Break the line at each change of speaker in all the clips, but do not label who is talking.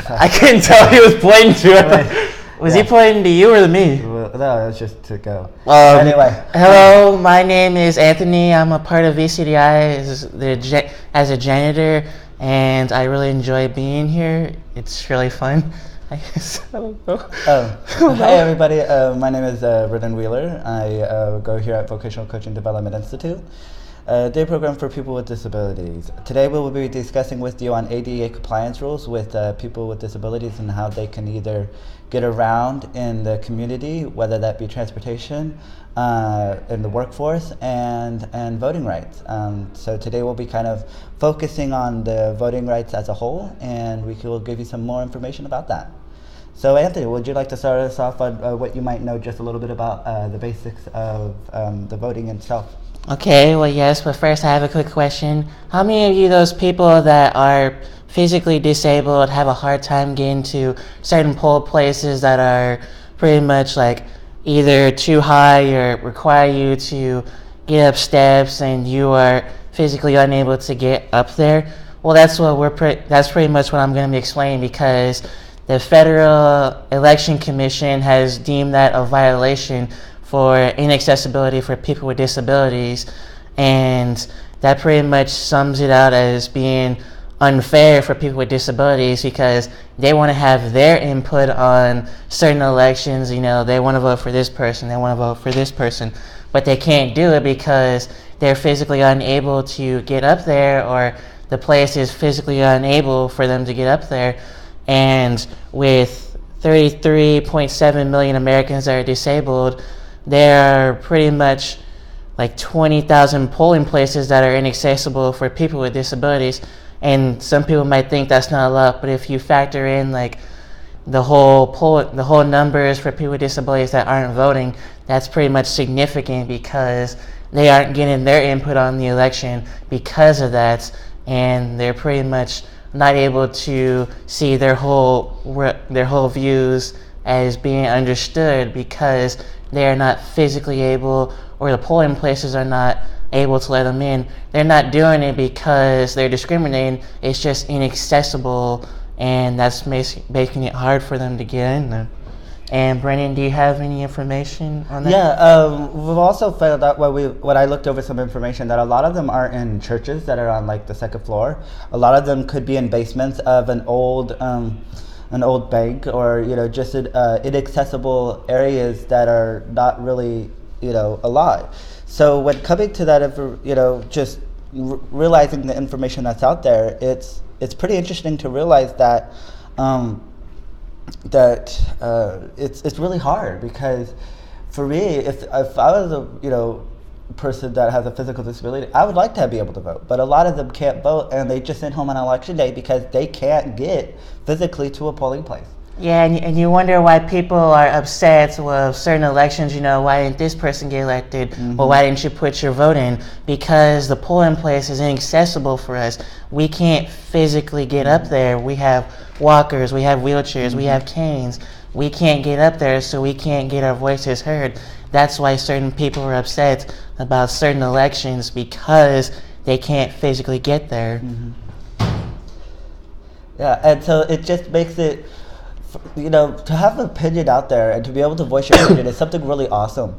I couldn't tell he was pointing to. Was he pointing to you or to me?
No, it was just to go.
Anyway. Hello, my name is Anthony. I'm a part of VCDI as a janitor, and I really enjoy being here. It's really fun. I don't know.
Hi everybody, my name is Brendan Wheeler. I go here at Vocational Coaching Development Institute, a day program for people with disabilities. Today we will be discussing with you on ADA compliance rules with people with disabilities and how they can either get around in the community, whether that be transportation, in the workforce, and voting rights. So today we'll be kind of focusing on the voting rights as a whole, and we will give you some more information about that. So Anthony, would you like to start us off on what you might know just a little bit about the basics of the voting itself?
Okay, well yes, but first I have a quick question. How many of you, those people that are physically disabled, have a hard time getting to certain poll places that are pretty much like either too high or require you to get up steps and you are physically unable to get up there? Well, that's pretty much what I'm going to be explaining, because the Federal Election Commission has deemed that a violation for inaccessibility for people with disabilities, and that pretty much sums it out as being unfair for people with disabilities, because they want to have their input on certain elections. You know, they want to vote for this person, they want to vote for this person, but they can't do it because they're physically unable to get up there, or the place is physically unable for them to get up there. And with 33.7 million Americans that are disabled, there are pretty much like 20,000 polling places that are inaccessible for people with disabilities. And some people might think that's not a lot, but if you factor in like the whole numbers for people with disabilities that aren't voting, that's pretty much significant, because they aren't getting their input on the election because of that, and they're pretty much not able to see their whole views as being understood, because they are not physically able, or the polling places are not able to let them in. They're not doing it because they're discriminating. It's just inaccessible, and that's making it hard for them to get in there. And Brennan, do you have any information on that?
Yeah, we've also found out when I looked over some information, that a lot of them are in churches that are on like the second floor. A lot of them could be in basements of an old bank, or just inaccessible areas that are not really a lot. So when coming to that, just realizing the information that's out there, it's pretty interesting to realize that. It's really hard, because for me, if I was a person that has a physical disability, I would like to be able to vote, but a lot of them can't vote, and they just send home on election day because they can't get physically to a polling place.
Yeah, and you wonder why people are upset with certain elections. Why didn't this person get elected? Mm-hmm. Well, why didn't you put your vote in? Because the polling place is inaccessible for us. We can't physically get up there. We have walkers, we have wheelchairs, mm-hmm. we have canes. We can't get up there, so we can't get our voices heard. That's why certain people are upset about certain elections, because they can't physically get there.
Mm-hmm. Yeah, and so it just makes it, to have an opinion out there and to be able to voice your opinion is something really awesome,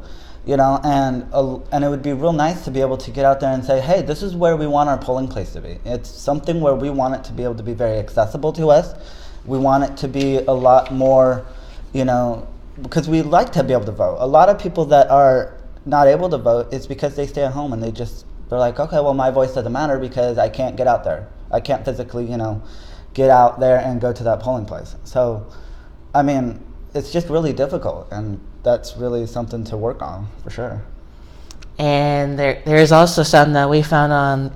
and it would be real nice to be able to get out there and say, hey, this is where we want our polling place to be. It's something where we want it to be able to be very accessible to us. We want it to be a lot more, because we like to be able to vote. A lot of people that are not able to vote, it's because they stay at home and they're like, okay, well, my voice doesn't matter because I can't get out there. I can't physically, get out there and go to that polling place. So, I mean, it's just really difficult, and that's really something to work on, for sure.
And there's also something that we found on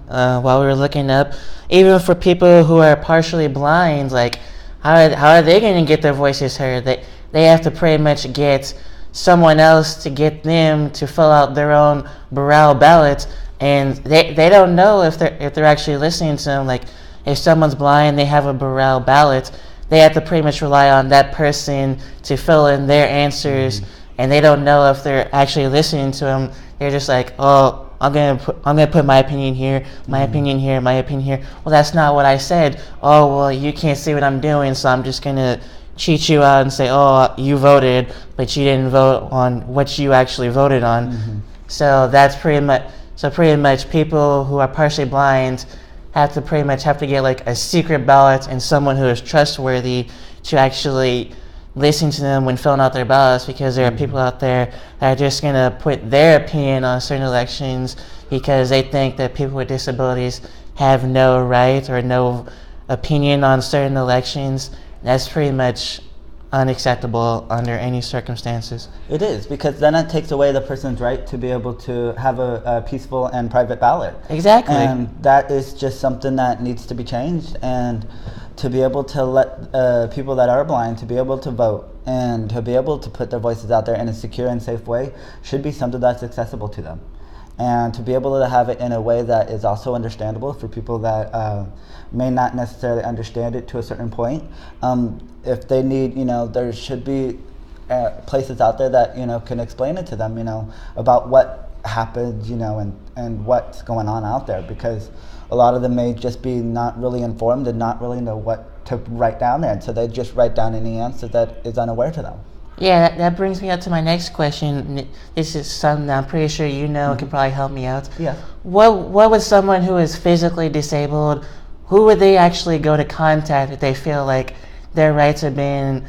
while we were looking up, even for people who are partially blind, like how are they going to get their voices heard? They have to pretty much get someone else to get them to fill out their own Braille ballot, and they don't know if they're actually listening to them. Like if someone's blind, they have a Braille ballot, they have to pretty much rely on that person to fill in their answers, mm-hmm. and they don't know if they're actually listening to them. They're just like, oh, I'm gonna put my opinion here, my opinion here, my opinion here. Well, that's not what I said. Oh, well, you can't see what I'm doing, so I'm just gonna cheat you out and say, oh, you voted, but you didn't vote on what you actually voted on. So that's pretty much people who are partially blind have to get like a secret ballot and someone who is trustworthy to actually listen to them when filling out their ballots, because there are people out there that are just going to put their opinion on certain elections because they think that people with disabilities have no right or no opinion on certain elections. That's pretty much unacceptable under any circumstances.
It is, because then it takes away the person's right to be able to have a peaceful and private ballot.
Exactly.
And that is just something that needs to be changed, and to be able to let people that are blind to be able to vote and to be able to put their voices out there in a secure and safe way should be something that's accessible to them. And to be able to have it in a way that is also understandable for people that may not necessarily understand it to a certain point. If they need, there should be places out there that, can explain it to them, about what happened, and what's going on out there, because a lot of them may just be not really informed and not really know what to write down there, and so they just write down any answer that is unaware to them.
Yeah, that brings me up to my next question. This is something that I'm pretty sure you know can probably help me out.
Yeah.
What would someone who is physically disabled, who would they actually go to contact if they feel like their rights have been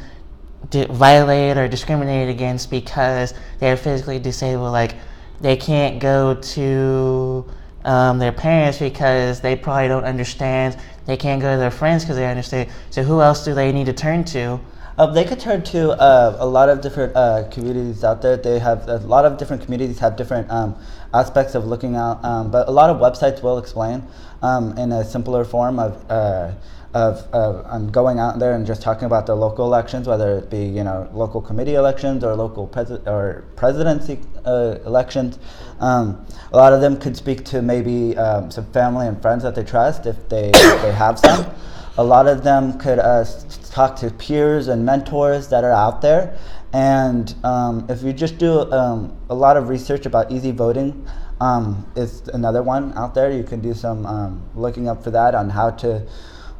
violated or discriminated against because they're physically disabled? Like, they can't go to their parents because they probably don't understand. They can't go to their friends because they understand. So who else do they need to turn to?
They could turn to a lot of different communities out there. They have a lot of different communities have different aspects of looking out, but a lot of websites will explain in a simpler form of going out there and just talking about the local elections, whether it be local committee elections or local presidency elections. A lot of them could speak to maybe some family and friends that they trust if they have some. A lot of them could talk to peers and mentors that are out there. And if you just do a lot of research about easy voting, is another one out there. You can do some looking up for that on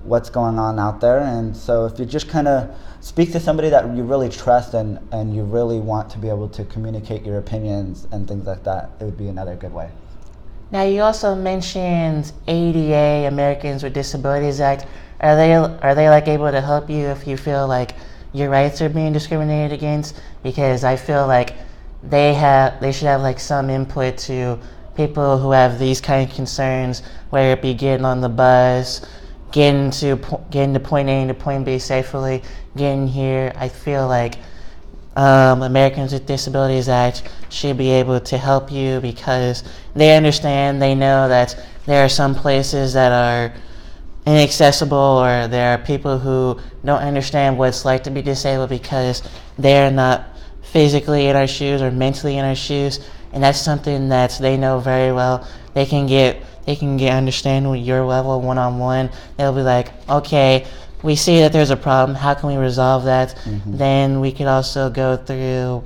what's going on out there. And so if you just kind of speak to somebody that you really trust and you really want to be able to communicate your opinions and things like that, it would be another good way.
Now, you also mentioned ADA, Americans with Disabilities Act. Are they like able to help you if you feel like your rights are being discriminated against? Because I feel like they should have like some input to people who have these kind of concerns, whether it be getting on the bus, getting to point A to point B safely, getting here. I feel like Americans with Disabilities Act should be able to help you because they understand, they know that there are some places that are inaccessible, or there are people who don't understand what it's like to be disabled because they're not physically in our shoes or mentally in our shoes, and that's something that they know very well. They can get understanding with your level one-on-one. They'll be like, okay, we see that there's a problem, how can we resolve that? Then we could also go through,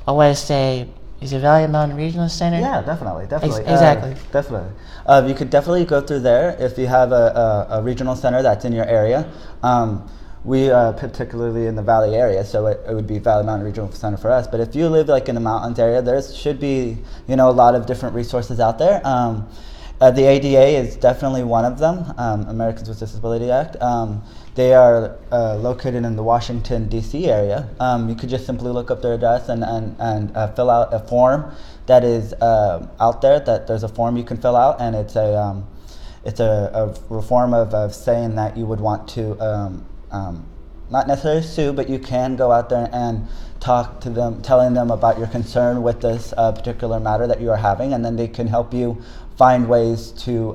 I want to say, is it Valley Mountain Regional Center?
Yeah, definitely.
Exactly.
Definitely. You could definitely go through there if you have a regional center that's in your area. We particularly in the Valley area, so it would be Valley Mountain Regional Center for us. But if you live like in the mountains area, there should be a lot of different resources out there. The ADA is definitely one of them, Americans with Disability Act. They are located in the Washington, D.C. area. You could just simply look up their address and fill out a form that is out there. That there's a form you can fill out, and it's a form of saying that you would want to not necessarily sue, but you can go out there and talk to them, telling them about your concern with this particular matter that you are having, and then they can help you find ways to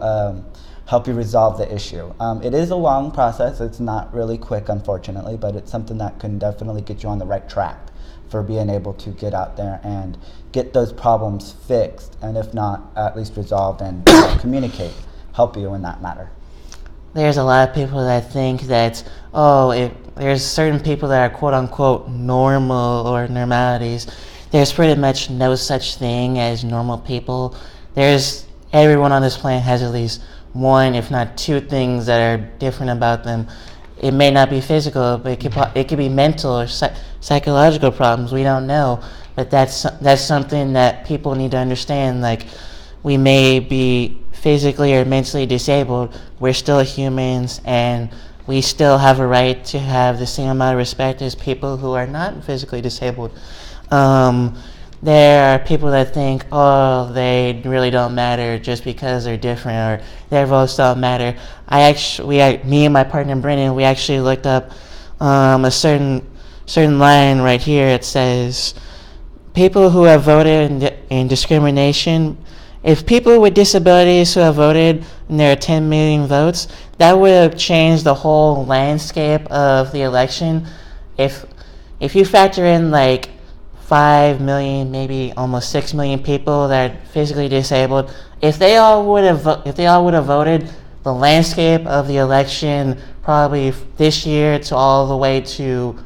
help you resolve the issue. It is a long process. It's not really quick, unfortunately, but it's something that can definitely get you on the right track for being able to get out there and get those problems fixed, and if not, at least resolved and communicate, help you in that matter.
There's a lot of people that think that, there's certain people that are quote-unquote normal or normalities. There's pretty much no such thing as normal people. there's everyone on this planet has at least one, if not two things that are different about them. It may not be physical, but it could be mental or psychological problems. We don't know, but that's something that people need to understand. Like, we may be physically or mentally disabled, we're still humans, and we still have a right to have the same amount of respect as people who are not physically disabled. There are people that think, oh, they really don't matter just because they're different, or their votes don't matter. Me and my partner Brennan, we actually looked up a certain line right here. It says, people who have voted in discrimination, if people with disabilities who have voted and there are 10 million votes, that would have changed the whole landscape of the election. If you factor in like 5 million, maybe almost 6 million people that are physically disabled, if they all would have voted, the landscape of the election probably this year to all the way to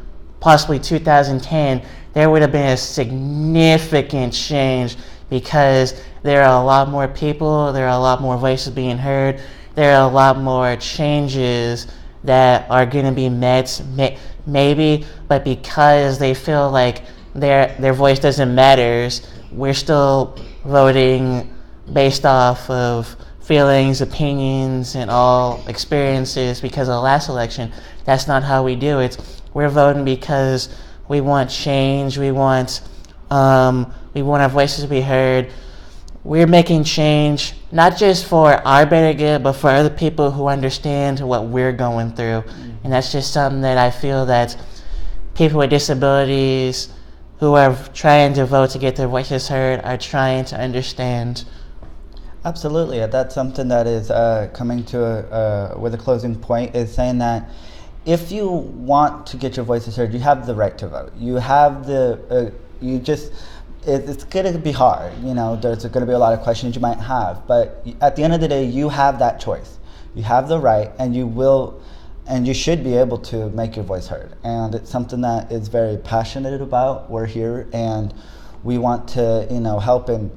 possibly 2010, there would have been a significant change, because there are a lot more people, there are a lot more voices being heard, there are a lot more changes that are going to be met, maybe, but because they feel like their voice doesn't matter, we're still voting based off of feelings, opinions, and all experiences because of the last election. That's not how we do it. We're voting because we want change, we want our voices to be heard. We're making change, not just for our better good, but for other people who understand what we're going through. And that's just something that I feel that people with disabilities who are trying to vote to get their voices heard are trying to understand.
Absolutely. That's something that is coming to with a closing point, is saying that if you want to get your voices heard, you have the right to vote. You have it's going to be hard. There's going to be a lot of questions you might have, but at the end of the day, you have that choice. You have the right, and you should be able to make your voice heard. And it's something that is very passionate about. We're here, and we want to, help in,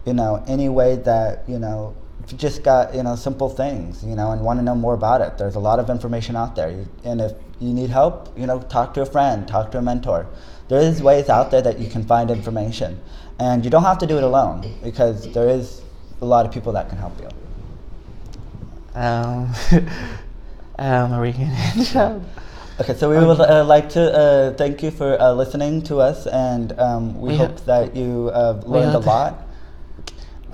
any way that, if you just got, simple things, and want to know more about it. There's a lot of information out there. And if you need help, talk to a friend, talk to a mentor. There is ways out there that you can find information. And you don't have to do it alone, because there is a lot of people that can help you.
Are we going to end up?
Okay, so we would like to thank you for listening to us, and we hope that you learned a lot.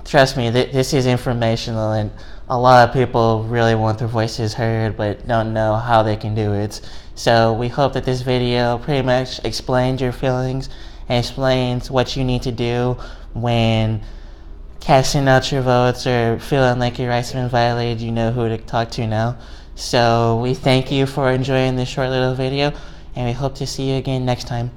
Trust me, this is informational, and a lot of people really want their voices heard but don't know how they can do it. So we hope that this video pretty much explains your feelings and explains what you need to do when casting out your votes or feeling like your rights have been violated. You know who to talk to now. So we thank you for enjoying this short little video, and we hope to see you again next time.